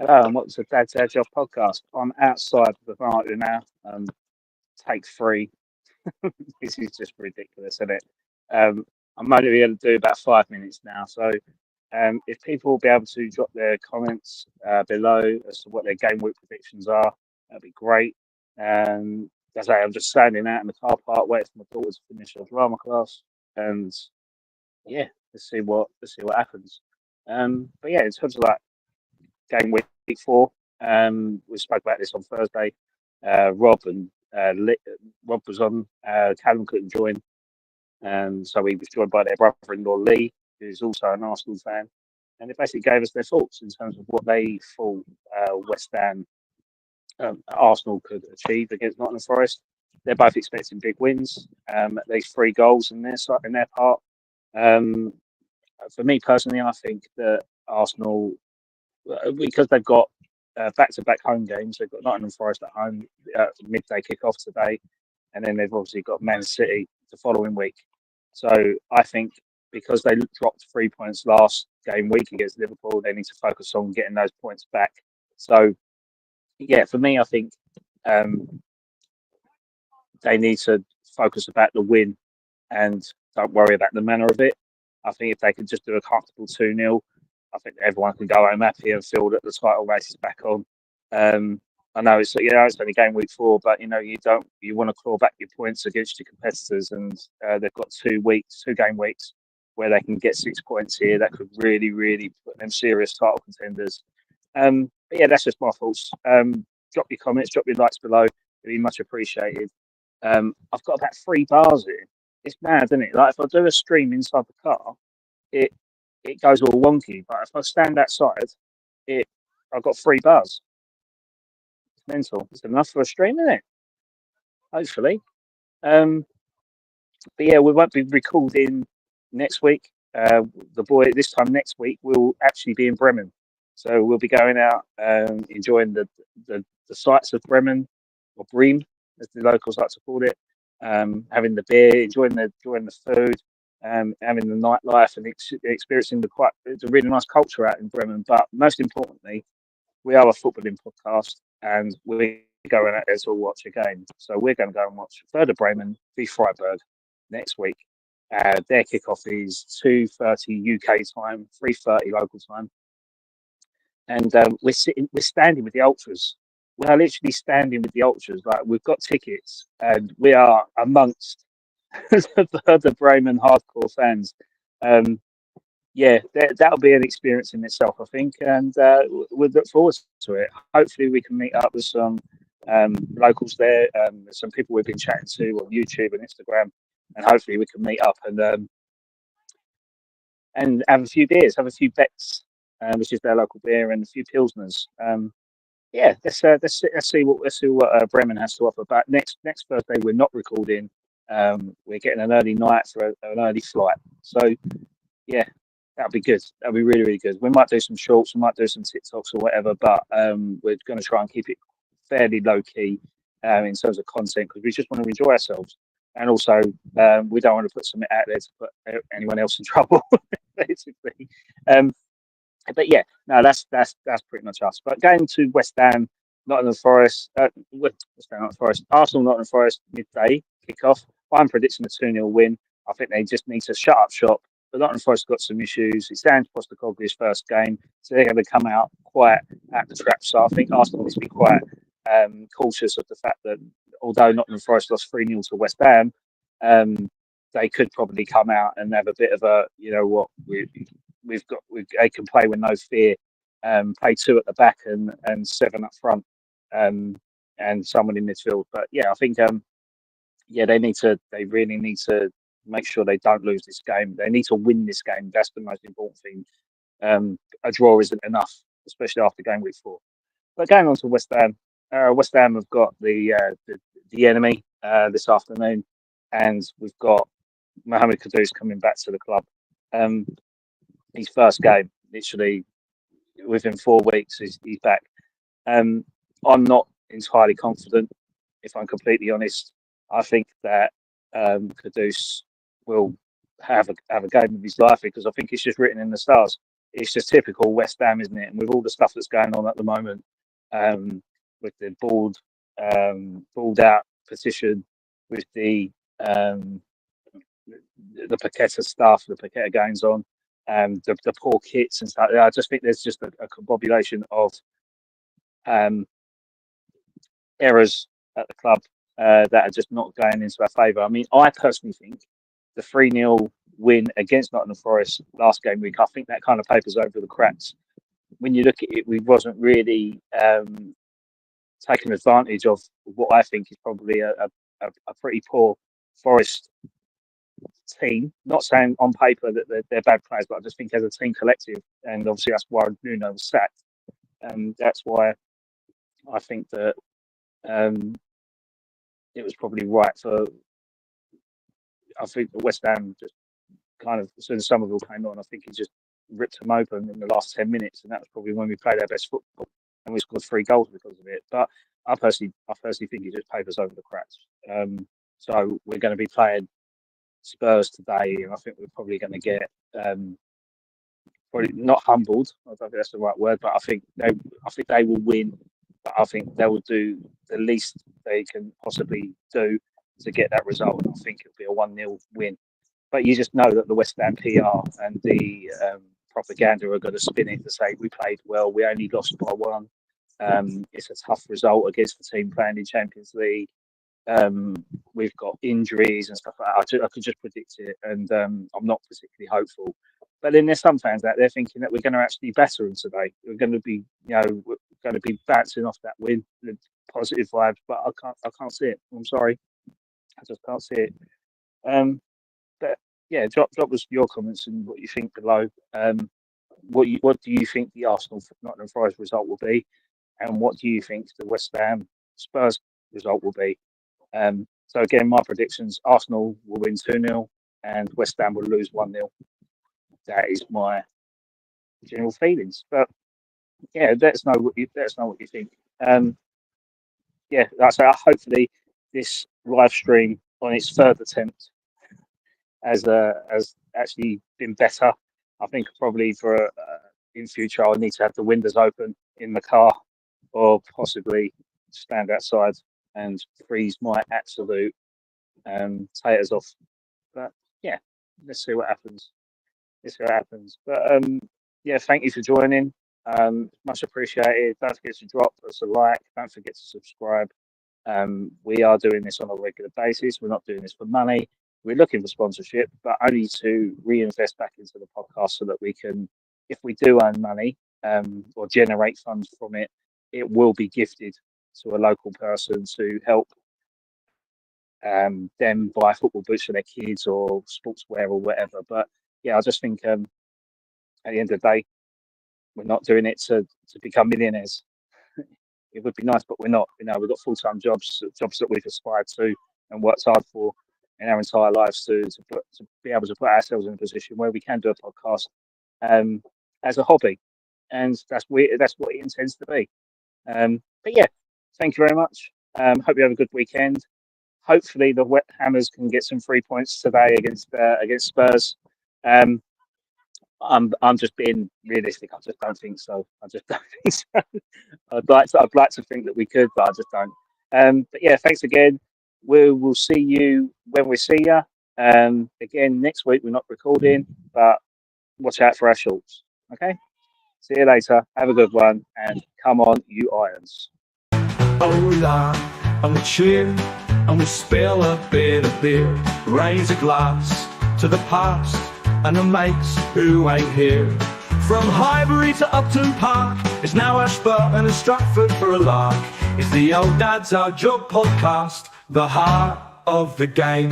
Hello, and welcome to Dad's Edge Off podcast. I'm outside of the market now. Take three. This is just ridiculous, isn't it? I'm only going to do about 5 minutes now. So, if people will be able to drop their comments below as to what their game week predictions are, that'd be great. As I say, I'm just standing out in the car park waiting for my daughter to finish her drama class, and yeah, let's see what happens. But yeah, in terms of like game week 4. We spoke about this on Thursday. Rob and Rob was on. Callum couldn't join, so he was joined by their brother-in-law Lee, who's also an Arsenal fan, and they basically gave us their thoughts in terms of what they thought West Ham, Arsenal could achieve against Nottingham Forest. They're both expecting big wins, at least 3 goals in their part. Um, for me personally, I think that Arsenal, because they've got back-to-back home games. They've got Nottingham Forest at home, midday kick-off today, and then they've obviously got Man City the following week. So I think because they dropped 3 points last game week against Liverpool, they need to focus on getting those points back. So yeah, for me, I think um, they need to focus about the win and don't worry about the manner of it. I think if they could just do a comfortable 2-0, I think everyone can go home happy and feel that the title race is back on. I know it's only game week 4, but you want to claw back your points against your competitors, and they've got 2 game weeks where they can get 6 points here. That could really, really put them serious title contenders. But yeah, that's just my thoughts. Drop your comments, drop your likes below. It'd be much appreciated. I've got about 3 bars here. It's mad, isn't it? Like if I do a stream inside the car, it it goes all wonky. But if I stand outside, it I've got 3 bars. It's mental. It's enough for a stream, isn't it? Hopefully. Um, but yeah, we won't be recording next week. The boy this time next week will actually be in Bremen, so we'll be going out enjoying the sights of Bremen, or Bream as the locals like to call it. Having the beer, enjoying the food, having the nightlife, and experiencing it's a really nice culture out in Bremen. But most importantly, we are a footballing podcast, and we're going out there to watch a game. So we're going to go and watch Werder Bremen v Freiburg next week. Their kickoff is 2:30 UK time, 3:30 local time, and we're standing with the ultras. We are literally standing with the ultras. Like we've got tickets, and we are amongst the Bremen hardcore fans. Um, yeah, that'll be an experience in itself, I think, and we'll look forward to it. Hopefully, we can meet up with some locals there, some people we've been chatting to on YouTube and Instagram, and hopefully we can meet up and have a few beers, have a few Becks, which is their local beer, and a few pilsners. Yeah, let's see what Bremen has to offer. But next Thursday we're not recording. We're getting an early night for an early flight. So yeah, that'll be good. That'll be really, really good. We might do some shorts, we might do some TikToks or whatever, but we're going to try and keep it fairly low key in terms of content because we just want to enjoy ourselves. And also, we don't want to put something out there to put anyone else in trouble, basically. Um, but yeah, no, that's pretty much us. But going to West Ham, Nottingham Forest, West Ham, Nottingham Forest, Arsenal, Nottingham Forest midday kickoff. I'm predicting a 2-0 win. I think they just need to shut up shop. But Nottingham Forest got some issues. It's Dan Postecoglou's first game, so they're going to come out quite at the trap. So I think Arsenal needs to be quite cautious of the fact that although Nottingham Forest lost 3-0 to West Ham, they could probably come out and have a bit of a, they can play with no fear, play 2 at the back and 7 up front, and someone in midfield. But yeah, I think they really need to make sure they don't lose this game. They need to win this game. That's the most important thing. A draw isn't enough, especially after game week 4. But going on to West Ham, West Ham have got the enemy this afternoon, and we've got Mohamed Kudus coming back to the club. His first game, literally within 4 weeks, he's back. I'm not entirely confident, if I'm completely honest. I think that Kudus will have a game of his life because I think it's just written in the stars. it's just typical West Ham, isn't it? And with all the stuff that's going on at the moment, with the balled out petition, with the Paqueta stuff, the Paqueta goings on, the poor kits and stuff. I just think there's just a combination of errors at the club that are just not going into our favour. I mean, I personally think the 3-0 win against Nottingham Forest last game week, I think that kind of papers over the cracks. When you look at it, we wasn't really taking advantage of what I think is probably a pretty poor Forest team. Not saying on paper that they're bad players, but I just think as a team collective, and obviously that's why Nuno was sacked. That's why I think that it was probably right for. I think that West Ham just kind of, as soon as Somerville came on, I think he just ripped them open in the last 10 minutes, and that was probably when we played our best football, and we scored 3 goals because of it. But I personally think he just papers over the cracks. So we're going to be playing Spurs today, and I think we're probably going to get probably not humbled. I don't think that's the right word, but I think they will win. But I think they will do the least they can possibly do to get that result. I think it'll be a 1-0 win. But you just know that the West Ham PR and the propaganda are going to spin it to say we played well, we only lost by 1. It's a tough result against the team playing in Champions League. We've got injuries and stuff like that. I could just predict it, and I'm not particularly hopeful. But then there's some fans out there thinking that we're going to actually batter them today. We're going to be, we're going to be bouncing off that win, the positive vibes. But I can't see it. I'm sorry, I just can't see it. But yeah, drop us your comments and what you think below. What do you think the Arsenal Nottingham Forest result will be, and what do you think the West Ham Spurs result will be? So again, my predictions: Arsenal will win 2-0 and West Ham will lose 1-0. That is my general feelings. But yeah, let us know what you think. Yeah, like I say, hopefully this live stream on its third attempt has actually been better. I think probably for in future I'll need to have the windows open in the car, or possibly stand outside and freeze my absolute taters off. But yeah, let's see what happens. But yeah, thank you for joining. Much appreciated. Don't forget to drop us a like. Don't forget to subscribe. We are doing this on a regular basis. We're not doing this for money. We're looking for sponsorship, but only to reinvest back into the podcast so that we can, if we do earn money or generate funds from it, it will be gifted to a local person to help them buy football boots for their kids or sportswear or whatever. But yeah, I just think at the end of the day, we're not doing it to become millionaires. It would be nice, but we're not. We've got full-time jobs that we've aspired to and worked hard for in our entire lives to be able to put ourselves in a position where we can do a podcast as a hobby, and that's what it intends to be. But yeah, thank you very much. Hope you have a good weekend. Hopefully the Wet Hammers can get some 3 points today against Spurs. I'm just being realistic. I just don't think so. I'd like to think that we could, but I just don't. But yeah, thanks again. We will see you when we see you. Again, next week we're not recording, but watch out for our shorts. Okay? See you later. Have a good one, and come on, you Irons. Hola, and we cheer, and we spill a bit of beer. Raise a glass to the past and the mates who ain't here. From Highbury to Upton Park, it's now Ashburton and Stratford for a lark. It's the Old Dads Our Job podcast, the heart of the game.